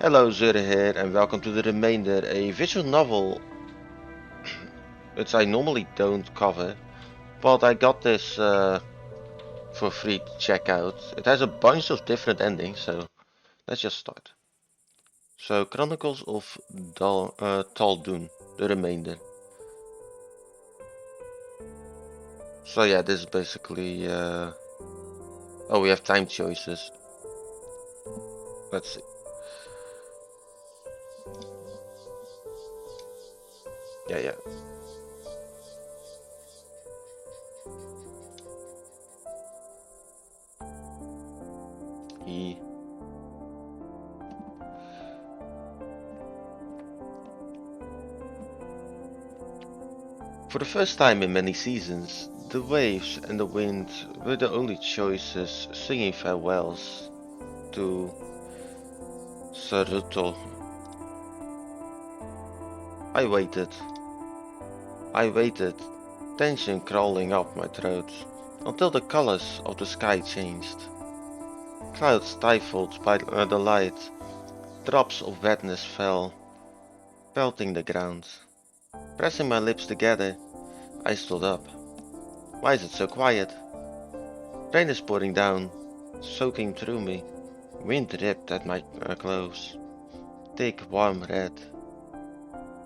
Hello, Zure here, and welcome to The Remainder, a visual novel which I normally don't cover, but I got this for free to check out. It has a bunch of different endings, so let's just start. So, Chronicles of Tal'Dun, The Remainder. So yeah, this is basically, oh, we have time choices. Let's see. Yeah. He For the first time in many seasons, the waves and the wind were the only choices, singing farewells to Saruto. I waited. I waited, tension crawling up my throat, until the colors of the sky changed. Clouds stifled by the light, drops of wetness fell, pelting the ground. Pressing my lips together, I stood up. Why is it so quiet? Rain is pouring down, soaking through me. Wind ripped at my clothes. Thick, warm red.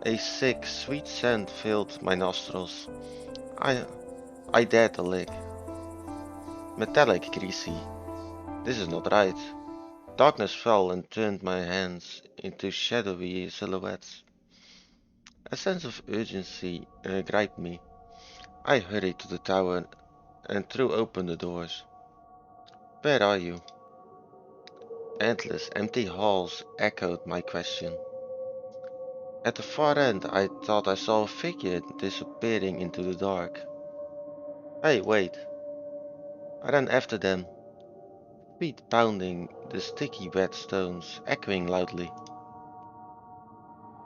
A sick, sweet scent filled my nostrils. I, I dared to lick. Metallic, greasy. This is not right. Darkness fell and turned my hands into shadowy silhouettes. A sense of urgency gripped me. I hurried to the tower and threw open the doors. Where are you? Endless, empty halls echoed my question. At the far end, I thought I saw a figure disappearing into the dark. Hey, wait. I ran after them, feet pounding the sticky wet stones, echoing loudly.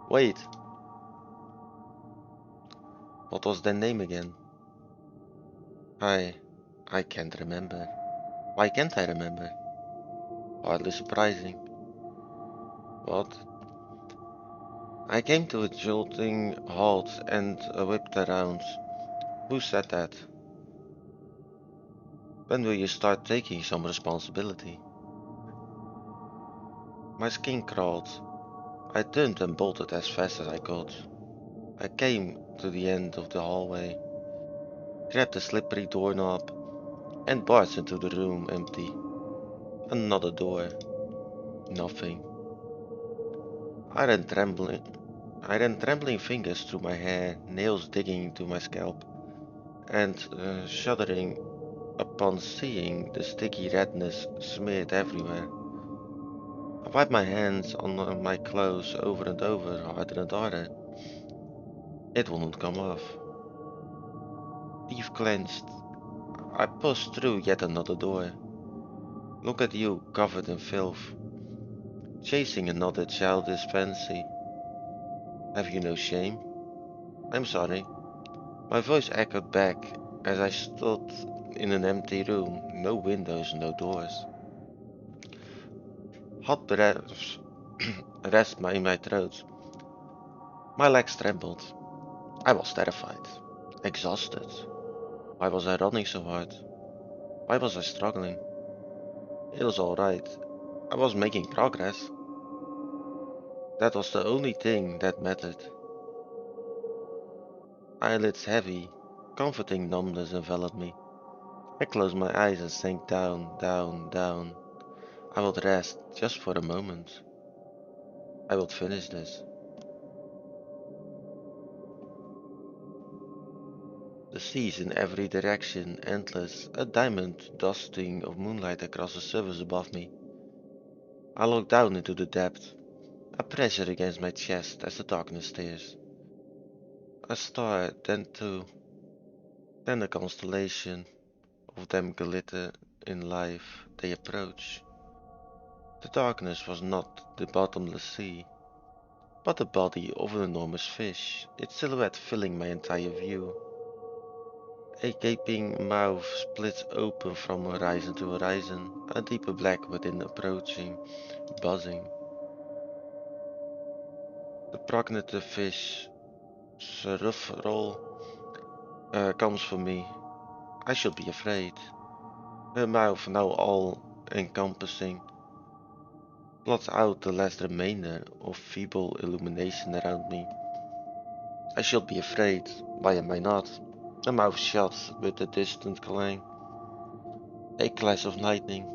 Wait, what was their name again? I... I can't remember. Why can't I remember? Hardly surprising. What? I came to a jolting halt and whipped around. Who said that? When will you start taking some responsibility? My skin crawled. I turned and bolted as fast as I could. I came to the end of the hallway, grabbed the slippery doorknob, and barged into the room empty. Another door. Nothing. I ran trembling. I ran trembling fingers through my hair, nails digging into my scalp, and shuddering upon seeing the sticky redness smeared everywhere. I wiped my hands on my clothes over and over, harder and harder. It wouldn't come off. Teeth clenched. I pushed through yet another door. Look at you, covered in filth, chasing another childish fancy. Have you no shame? I'm sorry. My voice echoed back as I stood in an empty room, no windows, no doors. Hot breaths rest in my throat. My legs trembled. I was terrified, exhausted. Why was I running so hard? Why was I struggling? It was all right. I was making progress. That was the only thing that mattered. Eyelids heavy, comforting numbness enveloped me. I closed my eyes and sank down, down, down. I would rest just for a moment. I would finish this. The seas in every direction, endless, a diamond dusting of moonlight across the surface above me. I looked down into the depth, a pressure against my chest as the darkness stares. A star, then two, then a constellation of them glitter in life they approach. The darkness was not the bottomless sea, but the body of an enormous fish, its silhouette filling my entire view. A gaping mouth splits open from horizon to horizon, a deeper black within approaching, buzzing. The prognative fish, Serifrol, comes for me. I should be afraid. Her mouth, now all-encompassing, blots out the last remainder of feeble illumination around me. I should be afraid. Why am I not? The mouth shuts with a distant clang. A clash of lightning.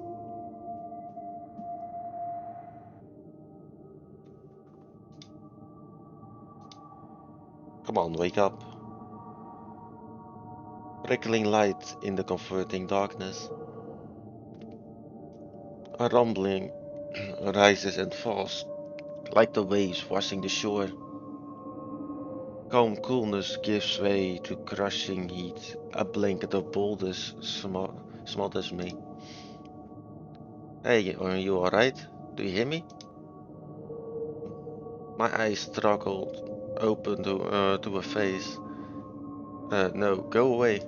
Come on, wake up. Prickling light in the comforting darkness. A rumbling rises and falls, like the waves washing the shore. Calm coolness gives way to crushing heat. A blanket of boulders smothers me. Hey, are you alright? Do you hear me? My eyes struggled open to a face. No, go away.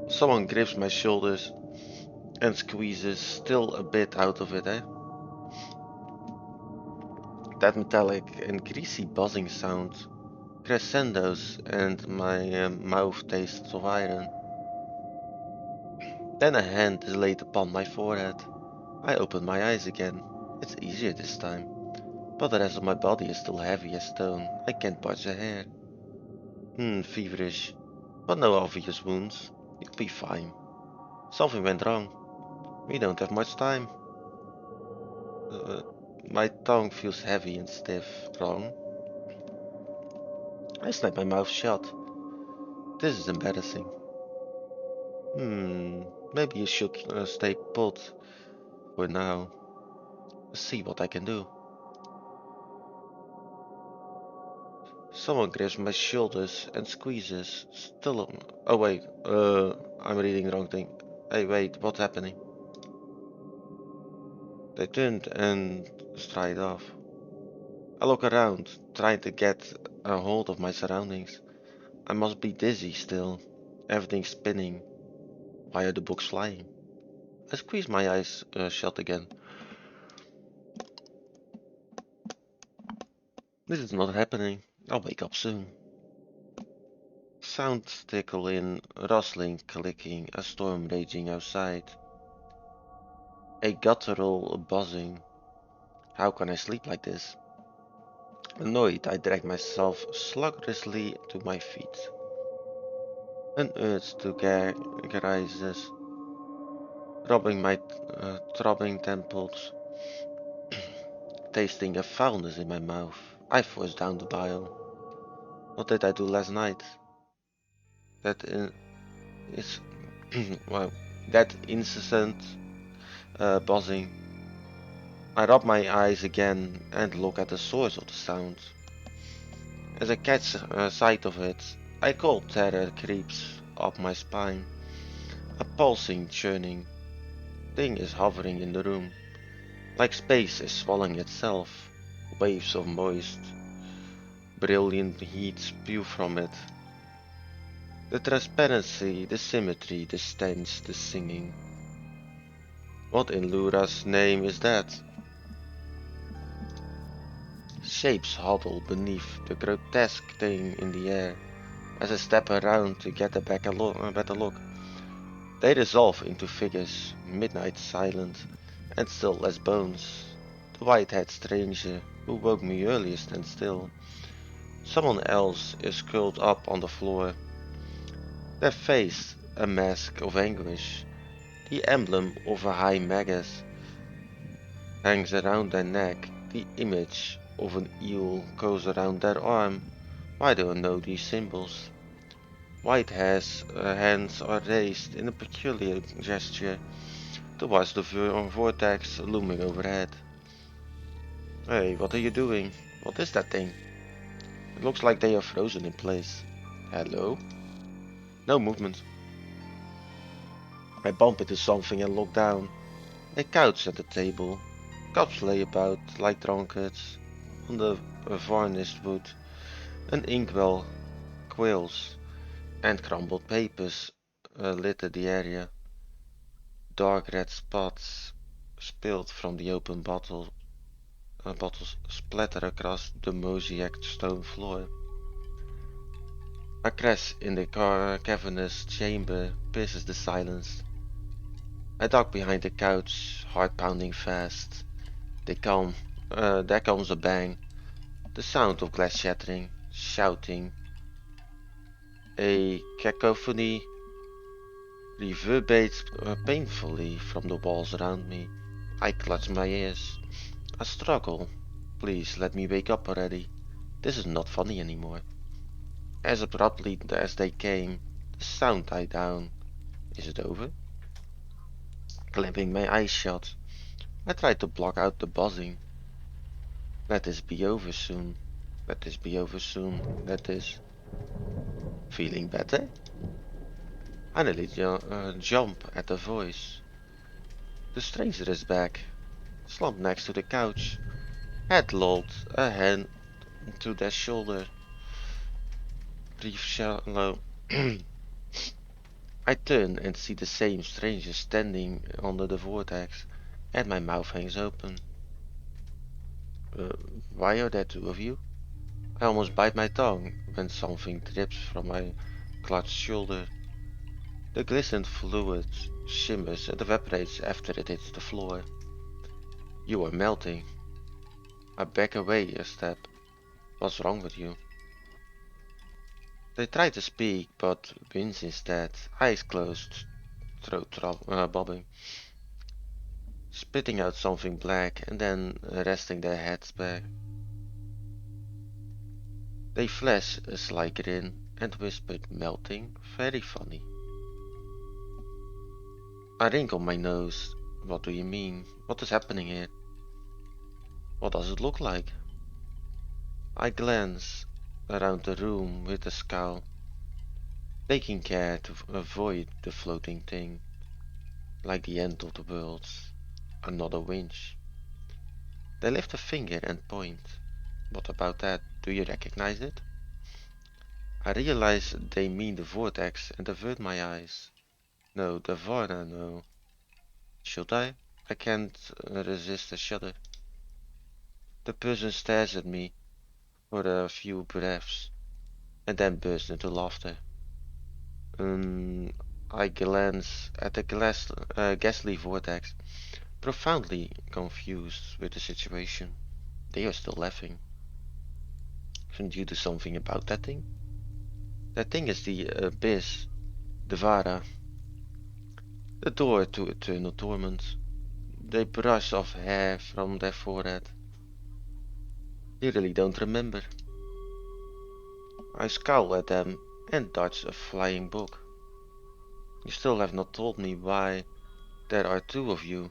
Someone grips my shoulders and squeezes still a bit out of it, eh? That metallic and greasy buzzing sound crescendos and my mouth tastes of iron. Then a hand is laid upon my forehead. I open my eyes again. It's easier this time. But the rest of my body is still heavy as stone. I can't budge a hair. Feverish. But no obvious wounds. You'll be fine. Something went wrong. We don't have much time. Uh, my tongue feels heavy and stiff. Wrong. I snap my mouth shut. This is embarrassing. Maybe you should stay put for now. See what I can do. Someone grabs my shoulders and squeezes. Still on. Oh wait, I'm reading the wrong thing. Hey, wait, what's happening? They turned and stride off. I look around, trying to get a hold of my surroundings. I must be dizzy still. Everything's spinning. Why are the books flying? I squeeze my eyes shut again. This is not happening. I'll wake up soon. Sounds tickle in, rustling, clicking, a storm raging outside. A guttural buzzing. How can I sleep like this? Annoyed, I drag myself sluggishly to my feet. An urge to gag rises, rubbing my throbbing temples, tasting a foulness in my mouth. I force down the bile. What did I do last night? That is, well, that incessant buzzing. I rub my eyes again and look at the source of the sound. As I catch sight of it, a cold terror creeps up my spine. A pulsing, churning thing is hovering in the room, like space is swallowing itself. Waves of moist, brilliant heat spew from it. The transparency, the symmetry, the stench, the singing. What in Lura's name is that? Shapes huddle beneath the grotesque thing in the air. As I step around to get a better look, they dissolve into figures, midnight silent, and still as bones. The white-haired stranger who woke me earlier stands still. Someone else is curled up on the floor. Their face a mask of anguish. The emblem of a high magus hangs around their neck. The image of an eel goes around their arm. Why do I know these symbols? White hands are raised in a peculiar gesture towards the vortex looming overhead. Hey, what are you doing? What is that thing? It looks like they are frozen in place. Hello? No movement. I bump into something and look down. A couch at the table. Cups lay about like drunkards on the varnished wood. An inkwell quills and crumbled papers litter the area. Dark red spots spilled from the open bottle bottles splatter across the mosaic stone floor. A crash in the cavernous chamber pierces the silence. I duck behind the couch, heart pounding fast. There comes a bang, the sound of glass shattering, shouting. A cacophony reverberates painfully from the walls around me. I clutch my ears. I struggle. Please let me wake up already. This is not funny anymore. As abruptly as they came, the sound died down. Is it over? Clamping my eyes shut, I try to block out the buzzing. Let this be over soon. Let this be over soon. Let this. Feeling better? I nearly jump at the voice. The stranger is back, slumped next to the couch, head lolled, a hand to their shoulder. Breathe shallow. I turn and see the same stranger standing under the vortex, and my mouth hangs open. Uh, why are there two of you? I almost bite my tongue when something drips from my clutched shoulder. The glistened fluid shimmers and evaporates after it hits the floor. You are melting. I back away a step. What's wrong with you? They try to speak, but wince instead, eyes closed, throat bobbing, spitting out something black and then resting their heads back. They flash a sly grin and whispered, melting, very funny. I wrinkle my nose. What do you mean? What is happening here? What does it look like? I glance around the room with a scowl, taking care to avoid the floating thing, like the end of the world. Another winch. They lift a finger and point. What about that? Do you recognize it? I realize they mean the vortex and avert my eyes. No, the Varna, no. Should I? I can't resist a shudder. The person stares at me for a few breaths, and then bursts into laughter. I glance at the ghastly vortex, profoundly confused with the situation. They are still laughing. Shouldn't you do something about that thing? That thing is the abyss, the Vara, the door to eternal torment. They brush off hair from their forehead. They really don't remember. I scowl at them and dodge a flying book. You still have not told me why there are two of you,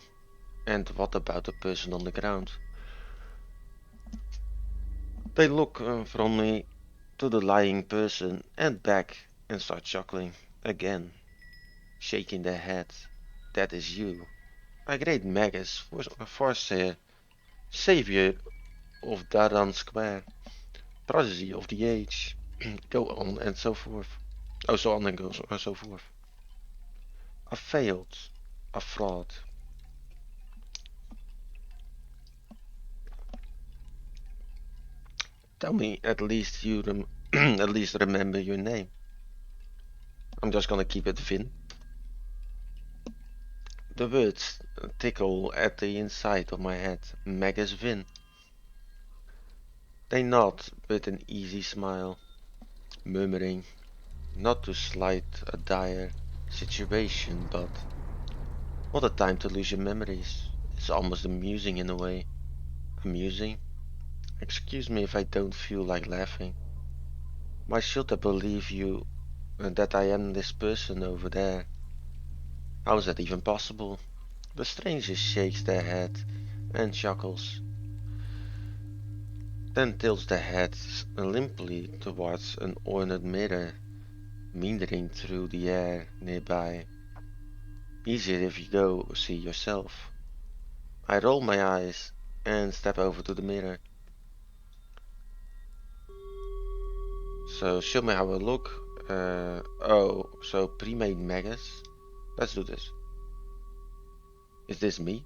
and what about the person on the ground? They look from me to the lying person and back and start chuckling again, shaking their heads. That is you, a great magus, Farseer, savior of Daran Square, prodigy of the age. Go on and so forth. Oh, so on and so forth. I failed, a fraud. Tell me, at least you at least remember your name. I'm just gonna keep it Vin. The words tickle at the inside of my head. Magus Vin. They nod with an easy smile, murmuring, not to slight a dire situation, but what a time to lose your memories. It's almost amusing in a way. Amusing? Excuse me if I don't feel like laughing. Why should I believe you that I am this person over there? How is that even possible? The stranger shakes their head and chuckles, then tilts their head limply towards an ornate mirror meandering through the air nearby. Easier if you go see yourself. I roll my eyes and step over to the mirror. So show me how I look. Oh, so pre-made magus. Let's do this. Is this me?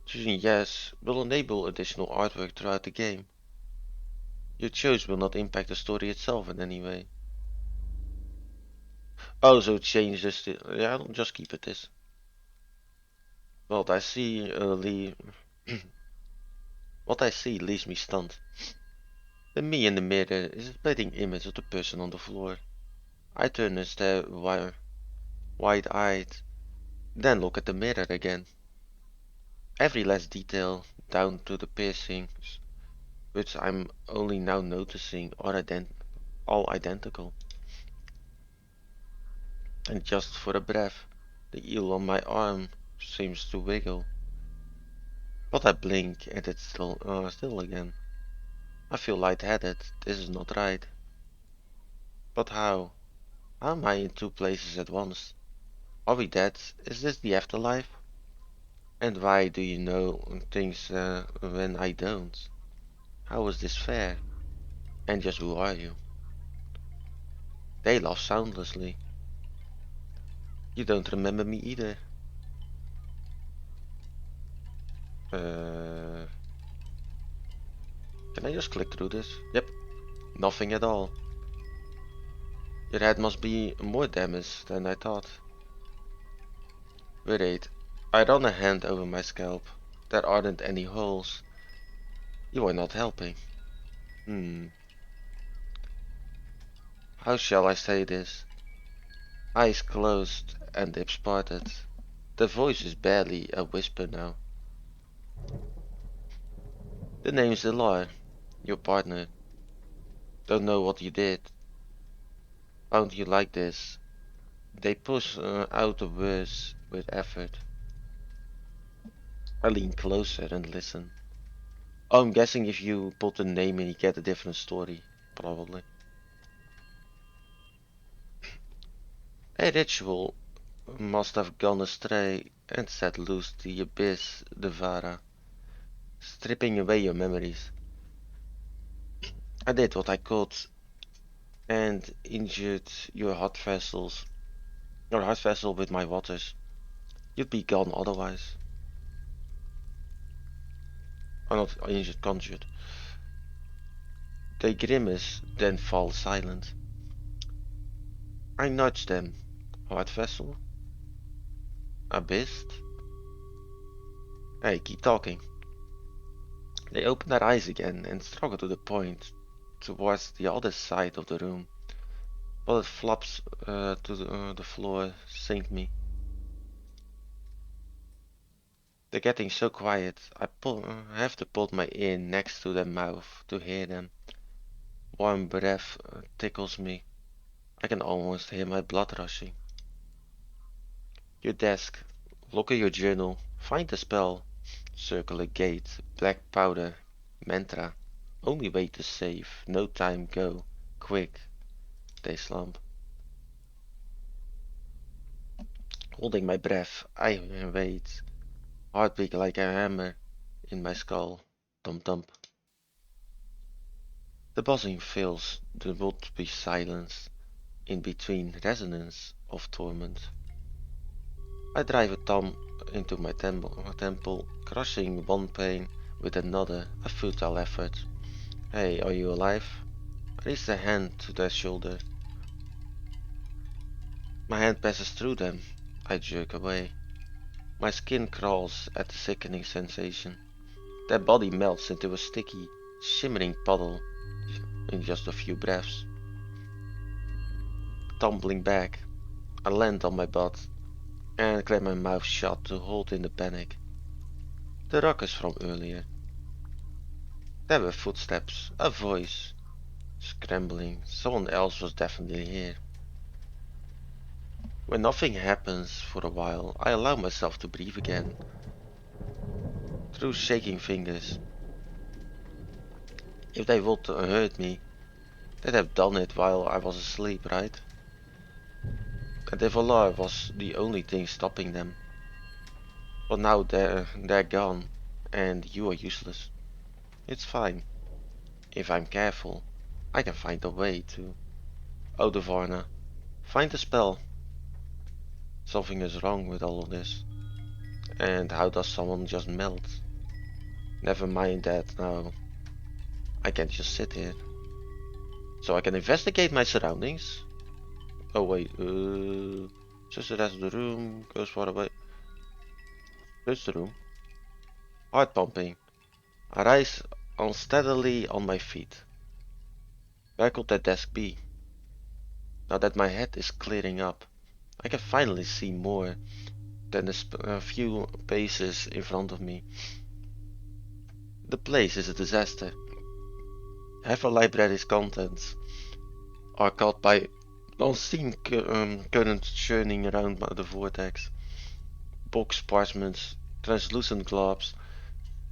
Choosing yes will enable additional artwork throughout the game. Your choice will not impact the story itself in any way. Also change this. Yeah, I'll just keep it this. What I see, what I see leaves me stunned. The me in the mirror is a splitting image of the person on the floor. I turn and stare wide-eyed, then look at the mirror again. Every last detail, down to the piercings, which I'm only now noticing, are all identical. And just for a breath, the eel on my arm seems to wiggle. But I blink and it's still again. I feel lightheaded. This is not right. But how? How am I in two places at once? Are we dead? Is this the afterlife? And why do you know things when I don't? How is this fair? And just who are you? They laugh soundlessly. You don't remember me either. Can I just click through this? Yep, nothing at all. Your head must be more damaged than I thought. Wait, I run a hand over my scalp. There aren't any holes. You are not helping. How shall I say this? Eyes closed and lips parted. The voice is barely a whisper now. The name's Elar, your partner. Don't know what you did. Found you like this. They push out the words with effort. I lean closer and listen. Oh, I'm guessing if you put the name in, you get a different story. Probably. A ritual must have gone astray and set loose the abyss, the Vara, stripping away your memories. I did what I could and injured your heart vessel with my waters. You'd be gone otherwise. Or not injured, conjured. They grimace, then fall silent. I nudge them. Heart vessel? Abyss? Hey, keep talking. They open their eyes again and struggle to the point towards the other side of the room. But it flops to the floor, sink me. They're getting so quiet, I have to put my ear next to their mouth to hear them. Warm breath tickles me. I can almost hear my blood rushing. Your desk. Look at your journal. Find the spell. Circle a gate. Black powder. Mantra. Only way to save. No time. Go. Quick. They slump. Holding my breath, I wait. Heartbeat like a hammer in my skull. Thump thump. The buzzing fills the would-be silence in between resonance of torment. I drive a thumb into my temple, crushing one pain with another, a futile effort. Hey, are you alive? I raise a hand to their shoulder. My hand passes through them. I jerk away. My skin crawls at the sickening sensation. Their body melts into a sticky, shimmering puddle in just a few breaths. Tumbling back, I land on my butt and clamp my mouth shut to hold in the panic. The ruckus from earlier. There were footsteps, a voice, scrambling. Someone else was definitely here. When nothing happens for a while, I allow myself to breathe again. Through shaking fingers. If they would hurt me, they'd have done it while I was asleep, right? And if Allah was the only thing stopping them. But now they're gone, and you are useless. It's fine. If I'm careful, I can find a way to... Oh, Devarna, find a spell. Something is wrong with all of this. And how does someone just melt? Never mind that now. I can't just sit here. So I can investigate my surroundings. Oh wait, just the rest of the room goes far away. There's the room. Heart pumping. I rise unsteadily on my feet. Where could that desk be? Now that my head is clearing up, I can finally see more than a few paces in front of me. The place is a disaster. Half a library's contents are caught by unseen currents churning around the vortex. Books, parchments, translucent globes,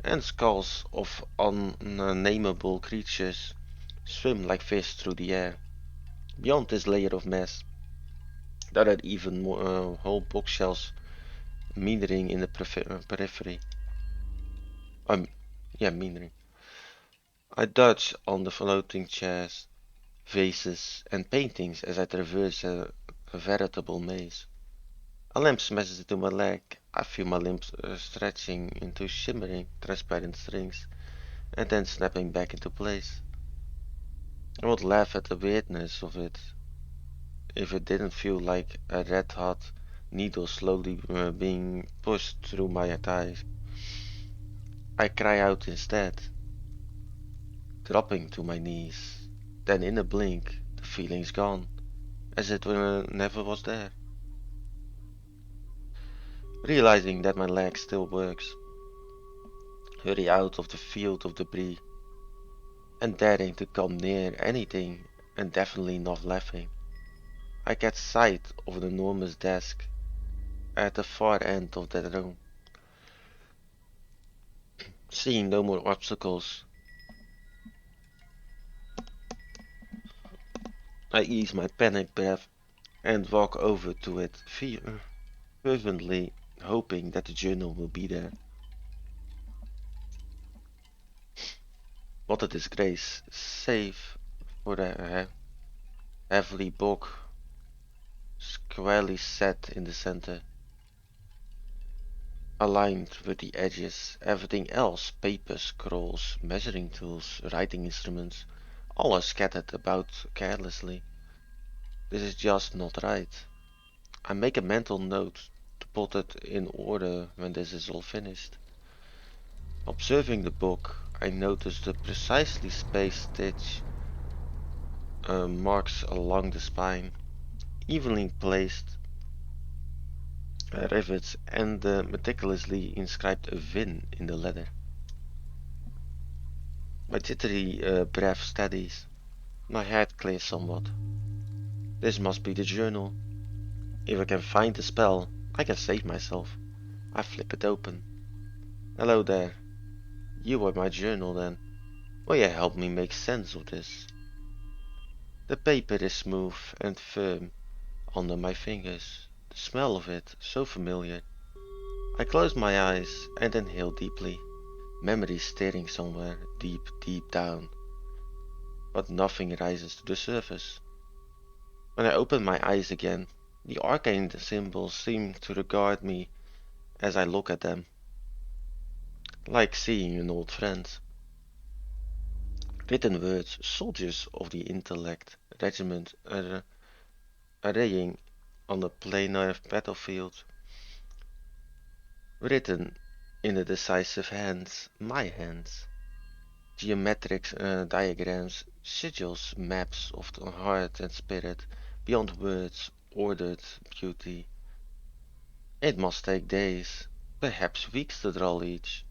and skulls of unnameable creatures swim like fish through the air. Beyond this layer of mess, there are even more whole bookshelves meandering in the periphery. Um, yeah, meandering. I dodge on the floating chairs, vases, and paintings as I traverse a veritable maze. A lamp smashes into my leg. I feel my limbs stretching into shimmering, transparent strings, and then snapping back into place. I would laugh at the weirdness of it if it didn't feel like a red-hot needle slowly being pushed through my thighs. I cry out instead, dropping to my knees. Then in a blink, the feeling's gone, as it never was there. Realizing that my leg still works, hurry out of the field of debris, and daring to come near anything, and definitely not laughing. I catch sight of an enormous desk at the far end of that room. Seeing no more obstacles, I ease my panic breath and walk over to it fervently, hoping that the journal will be there. What a disgrace, save for the heavily book squarely set in the center, aligned with the edges. Everything else, papers, scrolls, measuring tools, writing instruments, all are scattered about carelessly. This is just not right. I make a mental note to put it in order when this is all finished. Observing the book, I notice the precisely spaced stitch marks along the spine, evenly placed rivets, and the meticulously inscribed VIN in the leather. My jittery breath steadies. My head clears somewhat. This must be the journal. If I can find the spell, I can save myself. I flip it open. Hello there. You are my journal then. Will you help me make sense of this? The paper is smooth and firm under my fingers. The smell of it so familiar. I close my eyes and inhale deeply. Memory staring somewhere deep, deep down. But nothing rises to the surface. When I open my eyes again, the arcane symbols seem to regard me as I look at them, like seeing an old friend. Written words, soldiers of the intellect, regiment arraying on a planar battlefield. Written in the decisive hands, my hands. Geometric diagrams, sigils, maps of the heart and spirit, beyond words, ordered beauty. It must take days, perhaps weeks to draw each.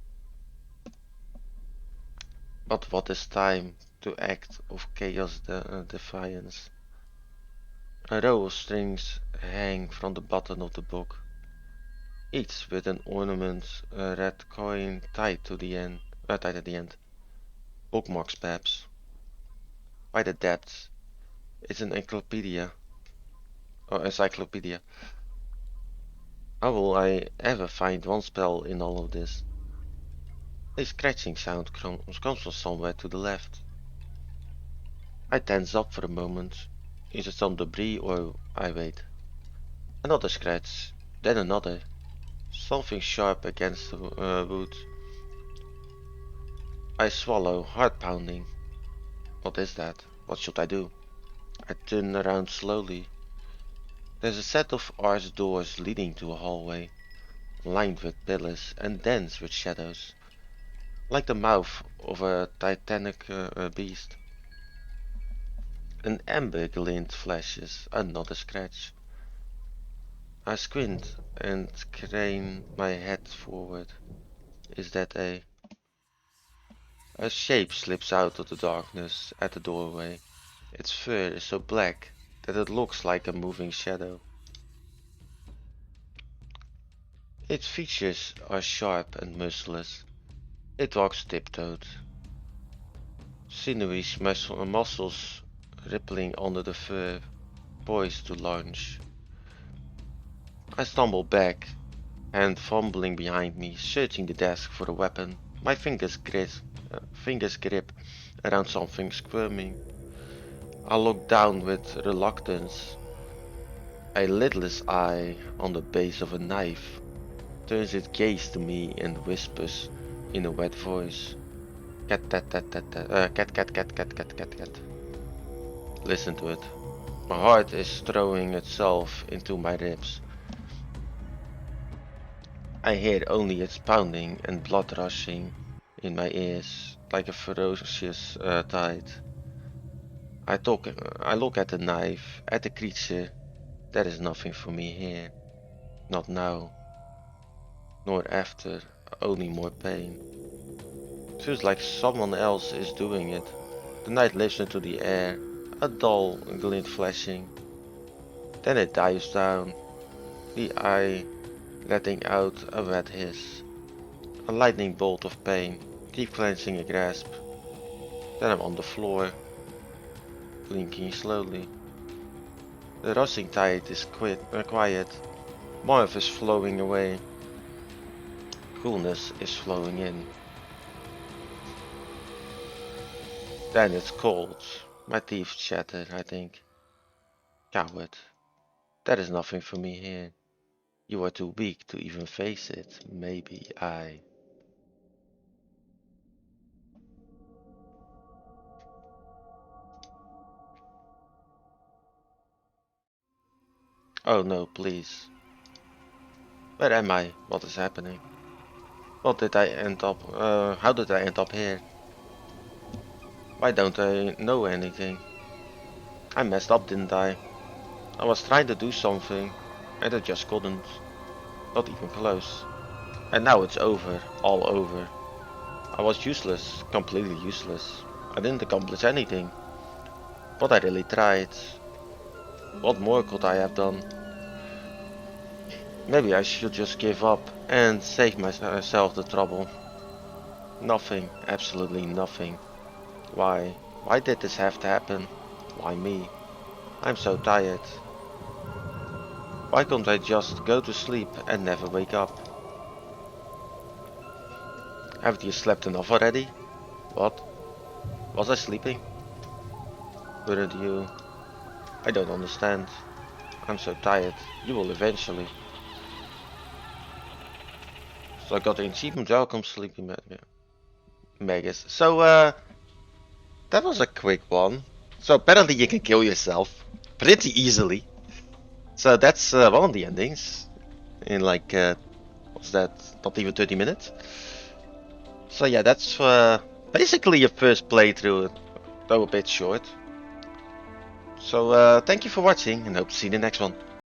But what is time to act of chaos defiance? A row of strings hang from the bottom of the book, each with an ornament, a red coin tied to the end, tied at the end. Bookmarks perhaps. By the depths, it's an encyclopedia, or encyclopedia. How will I ever find one spell in all of this? A scratching sound comes from somewhere to the left. I tense up for a moment. Is it some debris or I wait? Another scratch, then another. Something sharp against the wood. I swallow, heart pounding. What is that? What should I do? I turn around slowly. There's a set of arched doors leading to a hallway, lined with pillars and dense with shadows, like the mouth of a titanic beast. An amber glint flashes, another scratch. I squint and crane my head forward. Is that a... A shape slips out of the darkness at the doorway. Its fur is so black that it looks like a moving shadow. Its features are sharp and merciless. It walks tiptoed, sinewy muscles rippling under the fur, poised to lunge. I stumble back, hand fumbling behind me, searching the desk for a weapon. My fingers grip around something squirming. I look down with reluctance. A lidless eye on the base of a knife turns its gaze to me and whispers in a wet voice. Cat, cat, cat, cat, cat, cat, cat, cat, cat, cat, cat. Listen to it. My heart is throwing itself into my ribs. I hear only its pounding and blood rushing in my ears like a ferocious tide. I look at the knife, at the creature. There is nothing for me here. Not now. Nor after. Only more pain. Feels like someone else is doing it. The knife lifts into the air. A dull glint flashing. Then it dives down. The eye letting out a wet hiss. A lightning bolt of pain. Keep clenching a grasp. Then I'm on the floor. Blinking slowly. The rushing tide is quiet. Morph is flowing away. Coolness is flowing in. Then it's cold. My teeth chatter, I think. Coward. There is nothing for me here. You are too weak to even face it. Maybe I... Oh no, please. Where am I? What is happening? What did I end up... how did I end up here? Why don't I know anything? I messed up, didn't I? I was trying to do something, and I just couldn't. Not even close. And now it's over. All over. I was useless. Completely useless. I didn't accomplish anything. But I really tried. What more could I have done? Maybe I should just give up and save myself the trouble. Nothing. Absolutely nothing. Why? Why did this have to happen? Why me? I'm so tired. Why can't I just go to sleep and never wake up? Haven't you slept enough already? What? Was I sleeping? Weren't you? I don't understand. I'm so tired. You will eventually. So I got the achievement. Welcome, sleeping Magus. So that was a quick one. So apparently you can kill yourself pretty easily. So that's one of the endings in like what's that? Not even 30 minutes. So yeah, that's basically your first playthrough, though a bit short. So thank you for watching and hope to see you in the next one.